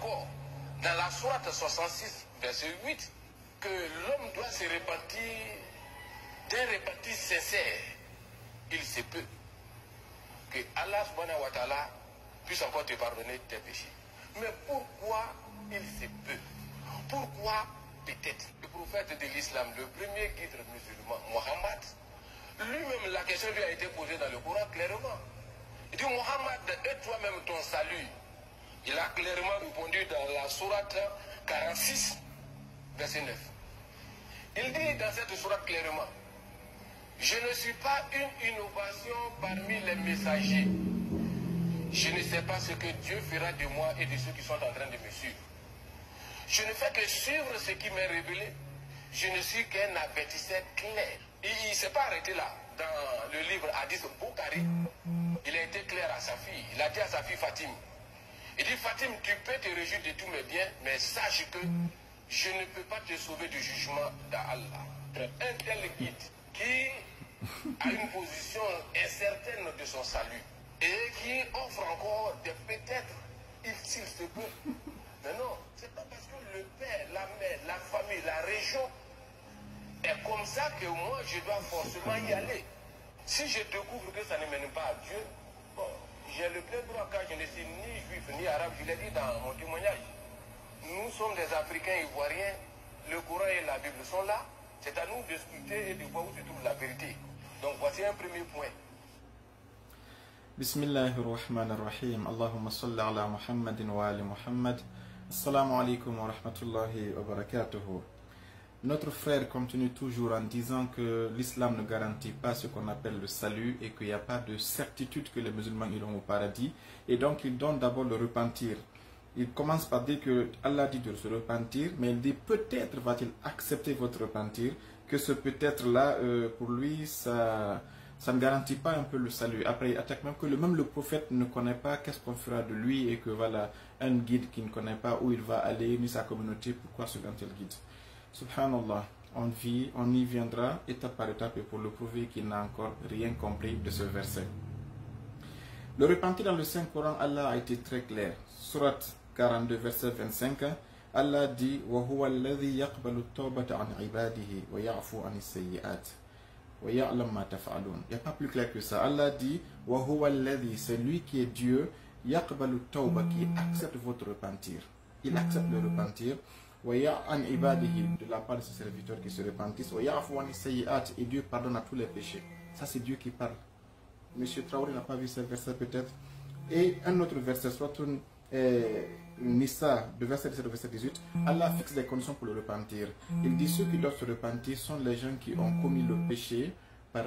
encore dans la sourate 66, verset 8, que l'homme doit se repentir d'un repentir sincère. Il se peut que Allah subhanahu wa ta'ala puisse encore te pardonner tes péchés. Mais pourquoi il se peut? Pourquoi peut-être? Le prophète de l'islam, le premier guide musulman, Mohammed, lui-même, la question lui a été posée dans le Coran clairement. Il dit, Mohammed, et toi-même ton salut? Il a clairement répondu dans la sourate 46, verset 9. Il dit dans cette sourate clairement, je ne suis pas une innovation parmi les messagers. Je ne sais pas ce que Dieu fera de moi et de ceux qui sont en train de me suivre. Je ne fais que suivre ce qui m'est révélé. Je ne suis qu'un avertisseur clair. Et il ne s'est pas arrêté là. Dans le livre Hadith Bukhari, il a été clair à sa fille. Il a dit à sa fille Fatim, il dit, Fatim, tu peux te réjouir de tous mes biens, mais sache que je ne peux pas te sauver du jugement d'Allah. Un tel guide qui a une position incertaine de son salut et qui offre encore des peut-être, s'il se peut. Mais non, c'est pas parce que le père, la mère, la famille, la région est comme ça que moi je dois forcément y aller. Si je découvre que ça ne mène pas à Dieu, bon, j'ai le plein droit, car je ne suis ni juif ni arabe, je l'ai dit dans mon témoignage. Nous sommes des Africains ivoiriens, le Coran et la Bible sont là, c'est à nous de scruter et de voir où se trouve la vérité. Donc voici un premier point. Bismillahirrahmanirrahim. Allahumma salli ala Muhammadin wa ali Muhammad. Assalamu alaikum wa rahmatullahi wa barakatuhu. Notre frère continue toujours en disant que l'islam ne garantit pas ce qu'on appelle le salut et qu'il n'y a pas de certitude que les musulmans iront au paradis. Et donc il donne d'abord le repentir. Il commence par dire que Allah dit de se repentir, mais il dit peut-être va-t-il accepter votre repentir, que ce peut-être-là, pour lui, ça ne garantit pas un peu le salut. Après, il attaque même que même le prophète ne connaît pas qu'est-ce qu'on fera de lui et que voilà, un guide qui ne connaît pas où il va aller, ni sa communauté, pourquoi suivre-t-il le guide? Subhanallah, on y viendra étape par étape pour le prouver qu'il n'a encore rien compris de ce verset. Le repentir dans le Saint-Coran, Allah a été très clair. Surat 42, verset 25, Allah dit wa huwa alladhi yaqbalu at-tawbata an ibadihi wa ya'fu an as-sayyi'at wa ya'lam ma taf'alun. Il n'y a pas plus clair que ça. Allah dit wa huwa alladhi, c'est lui qui est Dieu, yaqbalu at-tawba, qui accepte votre repentir. Il accepte le repentir. Wa ya'an ibadihi, de la part de ses serviteurs qui se repentissent. Wa ya'fu an as-sayyi'at, et Dieu pardonne à tous les péchés. Ça c'est Dieu qui parle. Monsieur Traoré n'a pas vu ce verset peut-être. Et un autre verset, soit Nisa, de verset 17 au verset 18, Allah fixe des conditions pour le repentir. Il dit ceux qui doivent se repentir sont les gens qui ont commis le péché par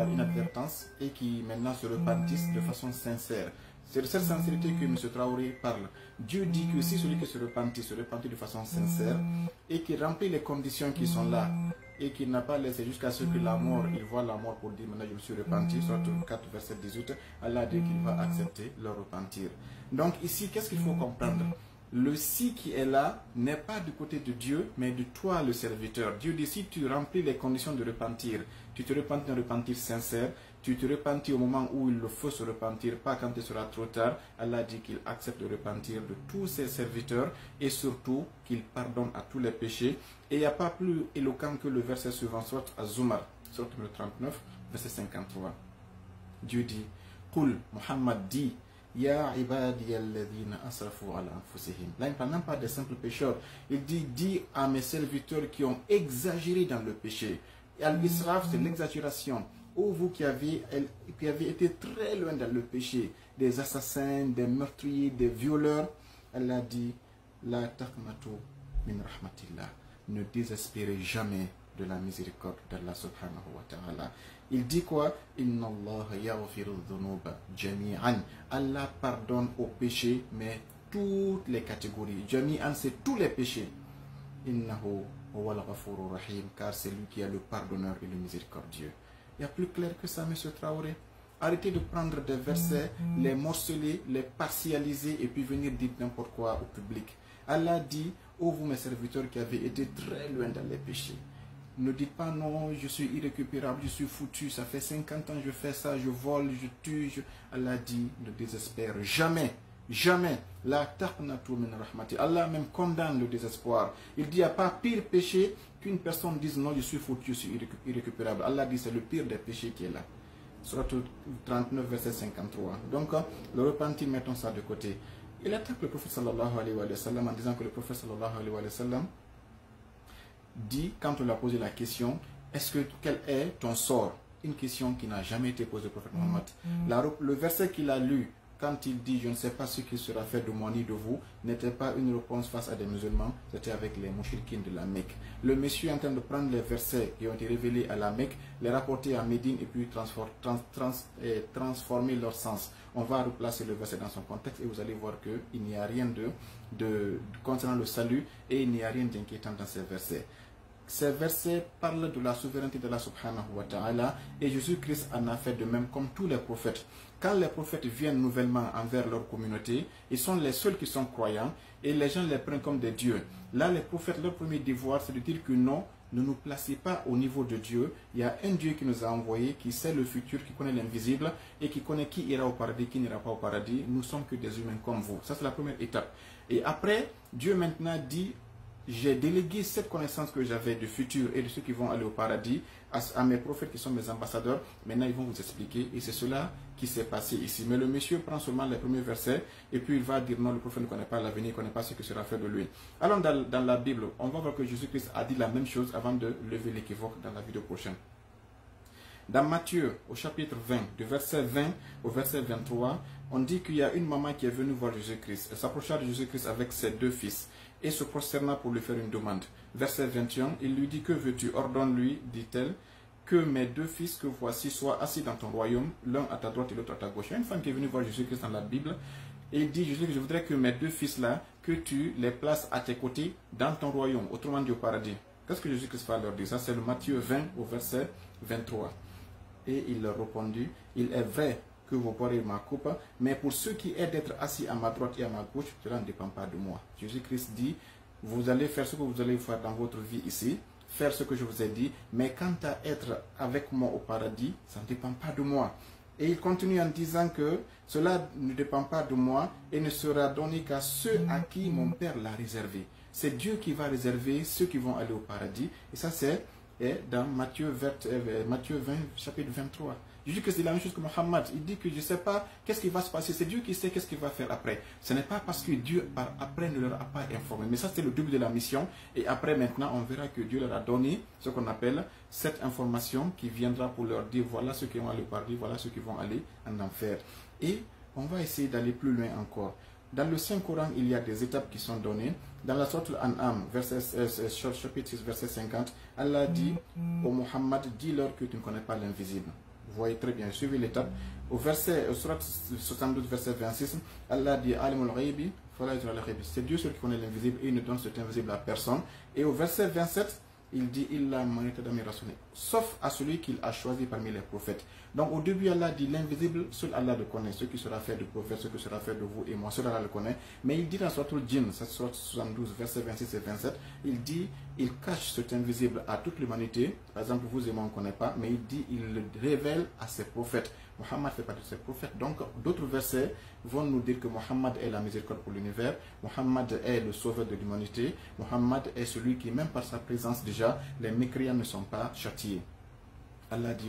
inadvertance et qui maintenant se repentissent de façon sincère. C'est de cette sincérité que M. Traoré parle. Dieu dit que si celui qui se repentit de façon sincère et qui remplit les conditions qui sont là et qui n'a pas laissé jusqu'à ce que la mort, il voit la mort pour dire maintenant je me suis repenti, soit 4 verset 18, Allah dit qu'il va accepter leur repentir. Donc ici, qu'est-ce qu'il faut comprendre? Le si qui est là n'est pas du côté de Dieu, mais de toi le serviteur. Dieu dit si tu remplis les conditions de repentir, tu te repentis d'un repentir sincère, tu te repentis au moment où il faut se repentir, pas quand il sera trop tard. Allah dit qu'il accepte le repentir de tous ses serviteurs et surtout qu'il pardonne à tous les péchés. Et il n'y a pas plus éloquent que le verset suivant, soit Az-Zumar, soit le 39, verset 53. Dieu dit, Qul, Muhammad dit, Ya ibadiyalladhina asrafu ala anfusihim. Là, il ne parle même pas des simples pécheurs. Il dit, dis à mes serviteurs qui ont exagéré dans le péché. Et al-israf, c'est l'exagération. Ou vous qui avez été très loin dans le péché, des assassins, des meurtriers, des violeurs, Allah dit, La taqnatu min rahmatillah. Ne désespérez jamais de la miséricorde d'Allah subhanahu wa ta'ala. Il dit quoi? Inna Allah yaghfiru dhunuba jami'an. Allah pardonne aux péchés, mais toutes les catégories. Jami'an, c'est tous les péchés. Innahu huwa al-ghafurur rahim, car c'est lui qui est le pardonneur et le miséricordieux. Il y a plus clair que ça, monsieur Traoré. Arrêtez de prendre des versets, les morceler, les partialiser et puis venir dire n'importe quoi au public. Allah dit, ô vous mes serviteurs qui avez été très loin dans les péchés, ne dites pas non, je suis irrécupérable, je suis foutu, ça fait 50 ans je fais ça, je vole, je tue. Allah dit, ne désespère jamais Jamais. La taqnatu min rahmati. Allah même condamne le désespoir. Il dit, il n'y a pas pire péché qu'une personne dise non, je suis foutu, je suis irrécupérable. Allah dit, c'est le pire des péchés qui est là. Surat 39, verset 53. Donc, le repentir, mettons ça de côté. Il attaque le prophète sallallahu alayhi wa sallam en disant que le prophète sallallahu alayhi wa sallam dit, quand on lui a posé la question, quel est ton sort? Une question qui n'a jamais été posée au prophète Mohammed. Le verset qu'il a lu, quand il dit, je ne sais pas ce qui sera fait de moi ni de vous, n'était pas une réponse face à des musulmans, c'était avec les mouchirkines de la Mecque. Le monsieur est en train de prendre les versets qui ont été révélés à la Mecque, les rapporter à Médine et puis transformer leur sens. On va replacer le verset dans son contexte et vous allez voir qu'il n'y a rien concernant le salut et il n'y a rien d'inquiétant dans ces versets. Ces versets parlent de la souveraineté d'Allah subhanahu wa ta'ala et Jésus-Christ en a fait de même comme tous les prophètes. Quand les prophètes viennent nouvellement envers leur communauté, ils sont les seuls qui sont croyants et les gens les prennent comme des dieux. Là, les prophètes, leur premier devoir, c'est de dire que non, ne nous placez pas au niveau de Dieu. Il y a un Dieu qui nous a envoyés, qui sait le futur, qui connaît l'invisible et qui connaît qui ira au paradis, qui n'ira pas au paradis. Nous sommes que des humains comme vous. Ça, c'est la première étape. Et après, Dieu maintenant dit, j'ai délégué cette connaissance que j'avais du futur et de ceux qui vont aller au paradis à mes prophètes qui sont mes ambassadeurs. Maintenant, ils vont vous expliquer et c'est cela qui s'est passé ici. Mais le monsieur prend seulement les premiers versets et puis il va dire non, le prophète ne connaît pas l'avenir, il ne connaît pas ce qui sera fait de lui. Allons dans la Bible, on va voir que Jésus-Christ a dit la même chose avant de lever l'équivoque dans la vidéo prochaine. Dans Matthieu, au chapitre 20, du verset 20 au verset 23, on dit qu'il y a une maman qui est venue voir Jésus-Christ. Elle s'approcha de Jésus-Christ avec ses deux fils et se prosterna pour lui faire une demande. Verset 21, il lui dit, que veux-tu? Ordonne-lui, dit-elle, que mes deux fils que voici soient assis dans ton royaume, l'un à ta droite et l'autre à ta gauche. Il y a une femme qui est venue voir Jésus-Christ dans la Bible et il dit, Jésus, je voudrais que mes deux fils-là, que tu les places à tes côtés dans ton royaume, autrement dit au paradis. Qu'est-ce que Jésus-Christ va leur dire? Ça, c'est le Matthieu 20 au verset 23. Et il leur répondit, il est vrai que vous boirez ma coupe, mais pour ceux qui est d'être assis à ma droite et à ma gauche, cela ne dépend pas de moi. Jésus-Christ dit, vous allez faire ce que vous allez faire dans votre vie ici, faire ce que je vous ai dit, mais quant à être avec moi au paradis, ça ne dépend pas de moi. Et il continue en disant que cela ne dépend pas de moi et ne sera donné qu'à ceux à qui mon Père l'a réservé. C'est Dieu qui va réserver ceux qui vont aller au paradis. Et ça, c'est dans Matthieu 20, chapitre 23. Jésus-Christ dit la même chose que Mohammed. Il dit que je ne sais pas qu'est-ce qui va se passer. C'est Dieu qui sait qu'est-ce qu'il va faire après. Ce n'est pas parce que Dieu, après, ne leur a pas informé. Mais ça, c'est le début de la mission. Et après, maintenant, on verra que Dieu leur a donné ce qu'on appelle cette information qui viendra pour leur dire voilà ceux qui vont aller au paradis, voilà ceux qui vont aller en enfer. Et on va essayer d'aller plus loin encore. Dans le Saint-Coran, il y a des étapes qui sont données. Dans la Sourate Al-An'am, chapitre 6, verset 50, Allah dit au Muhammad, dis-leur que tu ne connais pas l'invisible. Vous voyez très bien, suivez l'étape. Au Sourate 72, verset 26, Allah dit Alimul Ghaibi, c'est Dieu seul qui connaît l'invisible et il ne donne cet invisible à personne. Et au verset 27, il dit sauf à celui qu'il a choisi parmi les prophètes. Donc au début Allah dit l'invisible, seul Allah le connaît, ce qui sera fait de prophète, ce qui sera fait de vous et moi, seul Allah le connaît. Mais il dit dans Sourate Al-Jinn, 72 versets 26 et 27, il dit il cache cet invisible à toute l'humanité. Par exemple vous et moi on ne connaît pas, mais il dit il le révèle à ses prophètes. Muhammad fait partie de ses prophètes. Donc d'autres versets vont nous dire que Muhammad est la miséricorde pour l'univers, Muhammad est le sauveur de l'humanité, Muhammad est celui qui même par sa présence déjà, les mécréants ne sont pas châtiés. Allah dit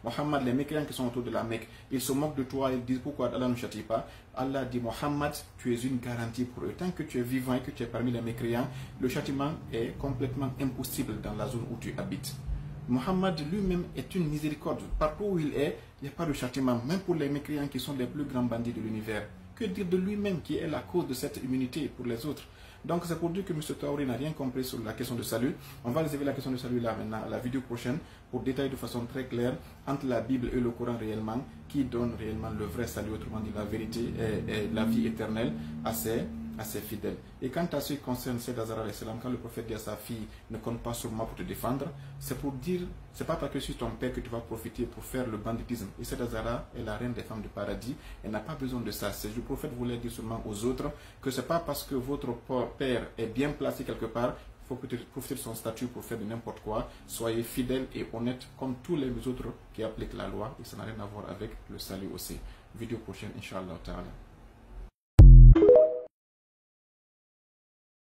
Muhammad, les mécréants qui sont autour de la Mecque, ils se moquent de toi, ils disent pourquoi Allah ne châtie pas. Allah dit Muhammad, tu es une garantie pour eux. Tant que tu es vivant et que tu es parmi les mécréants, le châtiment est complètement impossible dans la zone où tu habites. Muhammad lui-même est une miséricorde. Partout où il est, il n'y a pas de châtiment, même pour les mécréants qui sont les plus grands bandits de l'univers. Que dire de lui-même qui est la cause de cette immunité pour les autres? Donc c'est pour dire que M. Traoré n'a rien compris sur la question de salut. On va réserver la question de salut là maintenant, à la vidéo prochaine, pour détailler de façon très claire entre la Bible et le Coran réellement, qui donne réellement le vrai salut, autrement dit la vérité et la vie éternelle à ses fidèles. Et quant à ce qui concerne Sayyid Azhar alayhi salam, quand le prophète dit à sa fille ne compte pas sur moi pour te défendre, c'est pour dire, c'est pas parce que je suis ton père que tu vas profiter pour faire le banditisme. Et Sayyid Azhar est la reine des femmes du paradis, elle n'a pas besoin de ça. Le prophète voulait dire seulement aux autres que c'est pas parce que votre père est bien placé quelque part, il faut peut-être profiter de son statut pour faire de n'importe quoi. Soyez fidèles et honnêtes comme tous les autres qui appliquent la loi, et ça n'a rien à voir avec le salut aussi. vidéo prochaine, Inch'Allah Ta'ala.